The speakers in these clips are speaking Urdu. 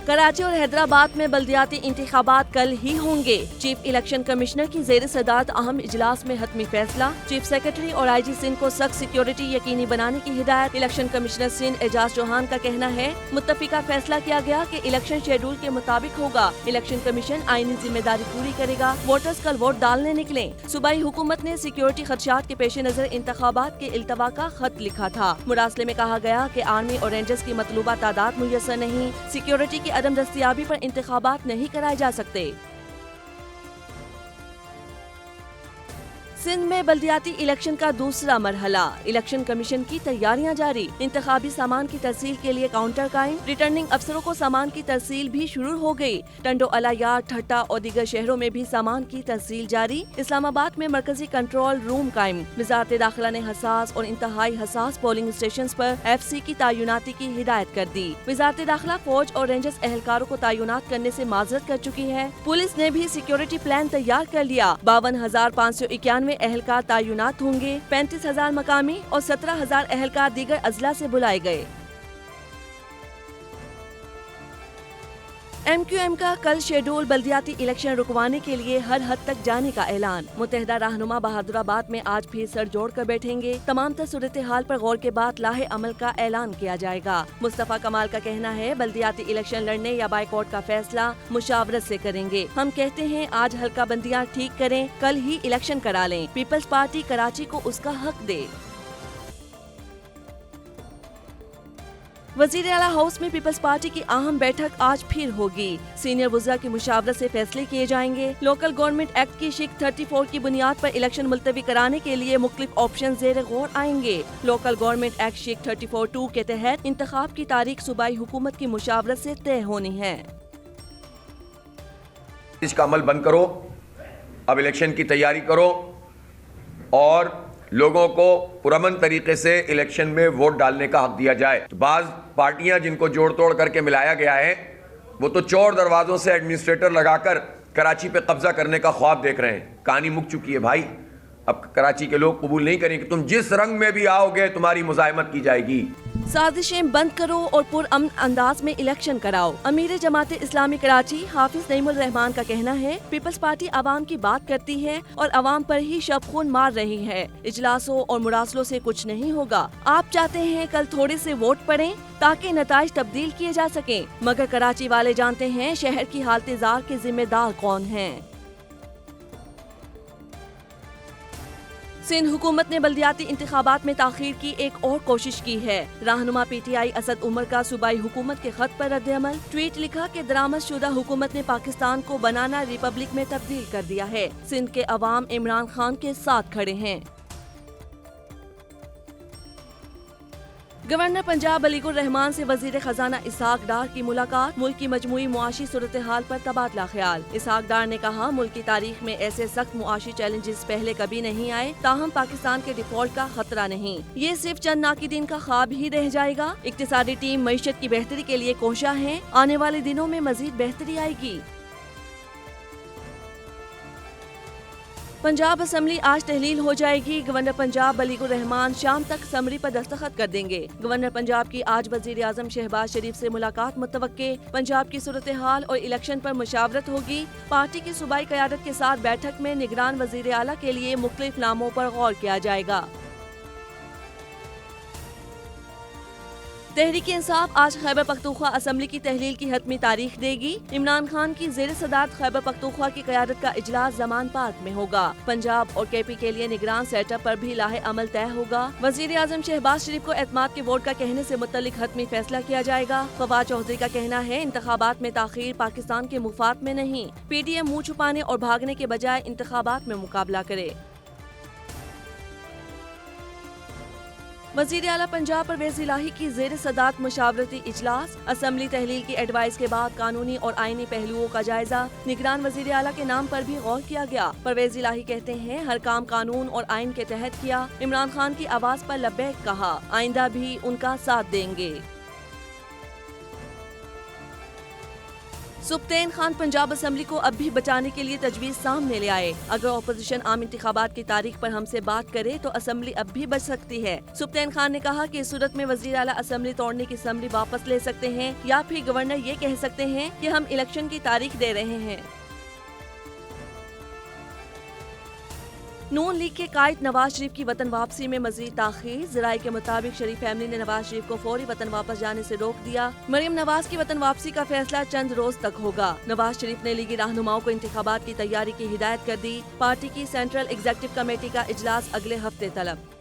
کراچی اور حیدرآباد میں بلدیاتی انتخابات کل ہی ہوں گے۔ چیف الیکشن کمشنر کی زیر صدارت اہم اجلاس میں حتمی فیصلہ۔ چیف سیکرٹری اور آئی جی سندھ کو سخت سیکیورٹی یقینی بنانے کی ہدایت۔ الیکشن کمشنر سندھ اعجاز چوہان کا کہنا ہے متفقہ فیصلہ کیا گیا کہ الیکشن شیڈول کے مطابق ہوگا۔ الیکشن کمیشن آئینی ذمہ داری پوری کرے گا۔ ووٹرز کل ووٹ ڈالنے نکلیں۔ صوبائی حکومت نے سیکیورٹی خدشات کے پیش نظر انتخابات کے التوا کا خط لکھا تھا۔ مراسلے میں کہا گیا کہ آرمی اور رینجرز کی مطلوبہ تعداد میسر نہیں، سیکیورٹی کی عدم دستیابی پر انتخابات نہیں کرائے جا سکتے۔ سندھ میں بلدیاتی الیکشن کا دوسرا مرحلہ، الیکشن کمیشن کی تیاریاں جاری۔ انتخابی سامان کی ترسیل کے لیے کاؤنٹر قائم۔ ریٹرننگ افسروں کو سامان کی ترسیل بھی شروع ہو گئی۔ ٹنڈو الیار، ٹھٹا اور دیگر شہروں میں بھی سامان کی ترسیل جاری۔ اسلام آباد میں مرکزی کنٹرول روم قائم۔ وزارت داخلہ نے حساس اور انتہائی حساس پولنگ اسٹیشنز پر ایف سی کی تعیناتی کی ہدایت کر دی۔ وزارت داخلہ فوج اور رینجرز اہلکاروں کو تعینات کرنے سے معذرت کر چکی ہے۔ پولیس نے بھی سیکیورٹی پلان تیار کر لیا۔ 52,591 اہلکار تعینات ہوں گے۔ 35,000 مقامی اور 17,000 اہلکار دیگر اضلاع سے بلائے گئے۔ ایم کیو ایم کا کل شیڈول، بلدیاتی الیکشن رکوانے کے لیے ہر حد تک جانے کا اعلان۔ متحدہ رہنما بہادرآباد میں آج پھر سر جوڑ کر بیٹھیں گے۔ تمام تر صورتحال پر غور کے بعد لاہے عمل کا اعلان کیا جائے گا۔ مصطفیٰ کمال کا کہنا ہے بلدیاتی الیکشن لڑنے یا بائیکاٹ کا فیصلہ مشاورت سے کریں گے۔ ہم کہتے ہیں آج حلقہ بندیاں ٹھیک کریں، کل ہی الیکشن کرا لیں۔ پیپلز پارٹی کراچی کو اس کا حق دے۔ وزیر اعلیٰ ہاؤس میں پیپلز پارٹی کی اہم بیٹھک آج پھر ہوگی۔ سینئر وزراء کی مشاورت سے فیصلے کیے جائیں گے۔ لوکل گورنمنٹ ایکٹ کی شق 34 کی بنیاد پر الیکشن ملتوی کرانے کے لیے مختلف آپشن زیر غور آئیں گے۔ لوکل گورنمنٹ ایکٹ شق 34(2) کے تحت انتخاب کی تاریخ صوبائی حکومت کی مشاورت سے طے ہونی ہے۔ اس کا عمل بند کرو، اب الیکشن کی تیاری کرو اور لوگوں کو پرامن طریقے سے الیکشن میں ووٹ ڈالنے کا حق دیا جائے۔ بعض پارٹیاں جن کو جوڑ توڑ کر کے ملایا گیا ہے وہ تو چور دروازوں سے ایڈمنسٹریٹر لگا کر کراچی پہ قبضہ کرنے کا خواب دیکھ رہے ہیں۔ کہانی مک چکی ہے بھائی، اب کراچی کے لوگ قبول نہیں کریں کہ تم جس رنگ میں بھی آؤ گے تمہاری مزاحمت کی جائے گی۔ سازشیں بند کرو اور پرامن انداز میں الیکشن کراؤ۔ امیر جماعت اسلامی کراچی حافظ نعیم الرحمان کا کہنا ہے پیپلز پارٹی عوام کی بات کرتی ہے اور عوام پر ہی شب خون مار رہی ہے۔ اجلاسوں اور مراسلوں سے کچھ نہیں ہوگا۔ آپ چاہتے ہیں کل تھوڑے سے ووٹ پڑیں تاکہ نتائج تبدیل کیے جا سکیں، مگر کراچی والے جانتے ہیں شہر کی حالت زار کے ذمہ دار کون ہیں۔ سندھ حکومت نے بلدیاتی انتخابات میں تاخیر کی ایک اور کوشش کی ہے۔ رہنما P T I Asad Umar کا صوبائی حکومت کے خط پر رد عمل۔ ٹویٹ لکھا کہ درآمد شدہ حکومت نے پاکستان کو بنانا ریپبلک میں تبدیل کر دیا ہے۔ سندھ کے عوام عمران خان کے ساتھ کھڑے ہیں۔ گورنر پنجاب علیگ الرحمان سے وزیر خزانہ اسحاق ڈار کی ملاقات۔ ملک کی مجموعی معاشی صورتحال پر تبادلہ خیال۔ اسحاق ڈار نے کہا ملک کی تاریخ میں ایسے سخت معاشی چیلنجز پہلے کبھی نہیں آئے، تاہم پاکستان کے ڈیفالٹ کا خطرہ نہیں، یہ صرف چند ناقدین کا خواب ہی رہ جائے گا۔ اقتصادی ٹیم معیشت کی بہتری کے لیے کوشاں ہے، آنے والے دنوں میں مزید بہتری آئے گی۔ پنجاب اسمبلی آج تحلیل ہو جائے گی۔ گورنر پنجاب علیگ الرحمان شام تک سمری پر دستخط کر دیں گے۔ گورنر پنجاب کی آج وزیر اعظم شہباز شریف سے ملاقات متوقع۔ پنجاب کی صورتحال اور الیکشن پر مشاورت ہوگی۔ پارٹی کی صوبائی قیادت کے ساتھ بیٹھک میں نگران وزیر اعلیٰ کے لیے مختلف ناموں پر غور کیا جائے گا۔ تحریک انصاف آج خیبر پختونخوا اسمبلی کی تحلیل کی حتمی تاریخ دے گی۔ عمران خان کی زیر صدارت خیبر پختونخوا کی قیادت کا اجلاس زمان پارک میں ہوگا۔ پنجاب اور کے پی کے لیے نگران سیٹ اپ پر بھی لاہے عمل طے ہوگا۔ وزیر اعظم شہباز شریف کو اعتماد کے ووٹ کا کہنے سے متعلق حتمی فیصلہ کیا جائے گا۔ فواد چودھری کا کہنا ہے انتخابات میں تاخیر پاکستان کے مفاد میں نہیں، پی ڈی ایم منہ چھپانے اور بھاگنے کے بجائے انتخابات میں مقابلہ کرے۔ وزیر اعلیٰ پنجاب پرویز الہی کی زیر صدارت مشاورتی اجلاس۔ اسمبلی تحلیل کی ایڈوائز کے بعد قانونی اور آئینی پہلوؤں کا جائزہ۔ نگران وزیر اعلیٰ کے نام پر بھی غور کیا گیا۔ پرویز الہی کہتے ہیں ہر کام قانون اور آئین کے تحت کیا۔ عمران خان کی آواز پر لبیک کہا، آئندہ بھی ان کا ساتھ دیں گے۔ سبطین خان پنجاب اسمبلی کو اب بھی بچانے کے لیے تجویز سامنے لے آئے۔ اگر اپوزیشن عام انتخابات کی تاریخ پر ہم سے بات کرے تو اسمبلی اب بھی بچ سکتی ہے۔ سبطین خان نے کہا کہ اس صورت میں وزیر اعلیٰ اسمبلی توڑنے کی اسمبلی واپس لے سکتے ہیں یا پھر گورنر یہ کہہ سکتے ہیں کہ ہم الیکشن کی تاریخ دے رہے ہیں۔ نون لیگ کے قائد نواز شریف کی وطن واپسی میں مزید تاخیر۔ ذرائع کے مطابق شریف فیملی نے نواز شریف کو فوری وطن واپس جانے سے روک دیا۔ مریم نواز کی وطن واپسی کا فیصلہ چند روز تک ہوگا۔ نواز شریف نے لیگی رہنماؤں کو انتخابات کی تیاری کی ہدایت کر دی۔ پارٹی کی سینٹرل ایگزیکٹو کمیٹی کا اجلاس اگلے ہفتے طلب۔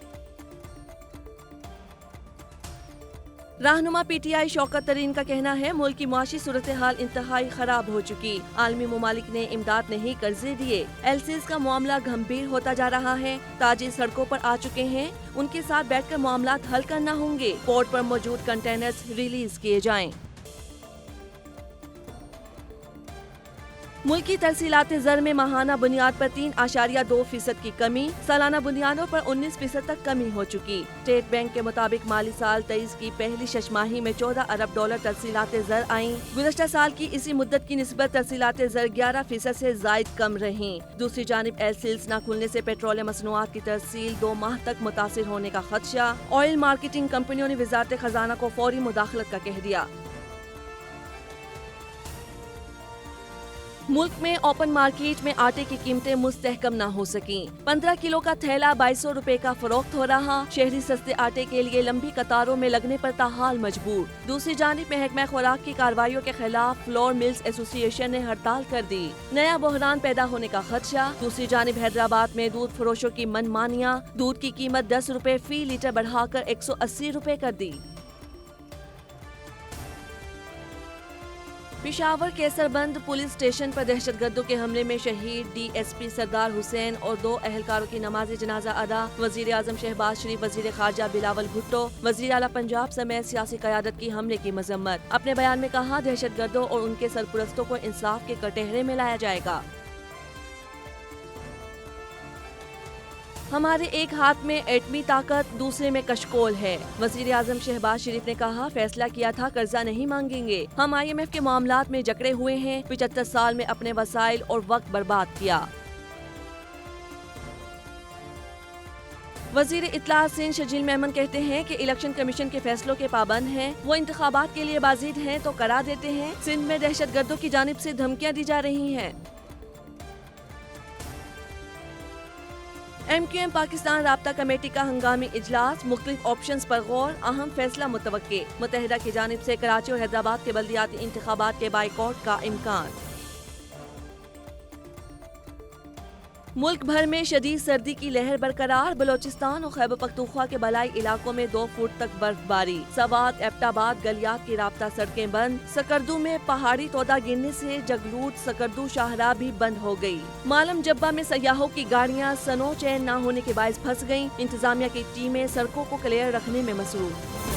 رہنما پی ٹی آئی شوکت ترین کا کہنا ہے ملک کی معاشی صورتحال انتہائی خراب ہو چکی۔ عالمی ممالک نے امداد نہیں قرضے دیے۔ ایل سیز کا معاملہ گھمبیر ہوتا جا رہا ہے۔ تاجر سڑکوں پر آ چکے ہیں، ان کے ساتھ بیٹھ کر معاملات حل کرنا ہوں گے۔ پورٹ پر موجود کنٹینرز ریلیز کیے جائیں۔ ملکی ترسیلات زر میں ماہانہ بنیاد پر 3.2% کی کمی، سالانہ بنیادوں پر 19% تک کمی ہو چکی۔ اسٹیٹ بینک کے مطابق مالی سال 23 کی پہلی شش ماہی میں $14 ارب ترسیلات زر آئیں۔ گزشتہ سال کی اسی مدت کی نسبت ترسیلات زر 11% سے زائد کم رہیں۔ دوسری جانب ایل سیلز نہ کھلنے سے پیٹرولیم مصنوعات کی ترسیل 2 ماہ تک متاثر ہونے کا خدشہ۔ آئل مارکیٹنگ کمپنیوں نے وزارت خزانہ کو فوری مداخلت کا کہہ دیا۔ ملک میں اوپن مارکیٹ میں آٹے کی قیمتیں مستحکم نہ ہو سکیں۔ 15 کلو کا تھیلا 2200 روپے کا فروخت ہو رہا۔ شہری سستے آٹے کے لیے لمبی قطاروں میں لگنے پر تاحال مجبور۔ دوسری جانب محکمہ خوراک کی کارروائیوں کے خلاف فلور ملز ایسوسی ایشن نے ہڑتال کر دی۔ نیا بحران پیدا ہونے کا خدشہ۔ دوسری جانب حیدرآباد میں دودھ فروشوں کی من مانیاں، دودھ کی قیمت 10 روپے فی لیٹر بڑھا کر 180 روپے کر دی۔ پشاور کیسر بند پولیس اسٹیشن پر دہشت گردوں کے حملے میں شہید ڈی ایس پی سردار حسین اور 2 اہلکاروں کی نماز جنازہ ادا۔ وزیر اعظم شہباز شریف، وزیر خارجہ بلاول بھٹو، وزیر اعلیٰ پنجاب سمیت سیاسی قیادت کی حملے کی مذمت۔ اپنے بیان میں کہا دہشت گردوں اور ان کے سرپرستوں کو انصاف کے کٹہرے میں لایا جائے گا۔ ہمارے ایک ہاتھ میں ایٹمی طاقت، دوسرے میں کشکول ہے۔ وزیر اعظم شہباز شریف نے کہا فیصلہ کیا تھا قرضہ نہیں مانگیں گے۔ ہم آئی ایم ایف کے معاملات میں جکڑے ہوئے ہیں۔ 75 سال میں اپنے وسائل اور وقت برباد کیا۔ وزیر اطلاعات سندھ شجیل میمن کہتے ہیں کہ الیکشن کمیشن کے فیصلوں کے پابند ہیں۔ وہ انتخابات کے لیے بازید ہیں تو کرا دیتے ہیں۔ سندھ میں دہشت گردوں کی جانب سے دھمکیاں دی جا رہی ہیں۔ ایم کیو ایم پاکستان رابطہ کمیٹی کا ہنگامی اجلاس، مختلف آپشنز پر غور، اہم فیصلہ متوقع۔ متحدہ کی جانب سے کراچی اور حیدرآباد کے بلدیاتی انتخابات کے بائیکاٹ کا امکان۔ ملک بھر میں شدید سردی کی لہر برقرار، بلوچستان اور خیبر پختونخوا کے بالائی علاقوں میں 2 فٹ تک برف باری۔ سوات، ایبٹ آباد، گلیات کی رابطہ سڑکیں بند۔ سکردو میں پہاڑی تودہ گرنے سے جگلوٹ سکردو شاہراہ بھی بند ہو گئی۔ مالم جبہ میں سیاحوں کی گاڑیاں سنو چین نہ ہونے کے باعث پھنس گئیں۔ انتظامیہ کی ٹیمیں سڑکوں کو کلیئر رکھنے میں مصروف۔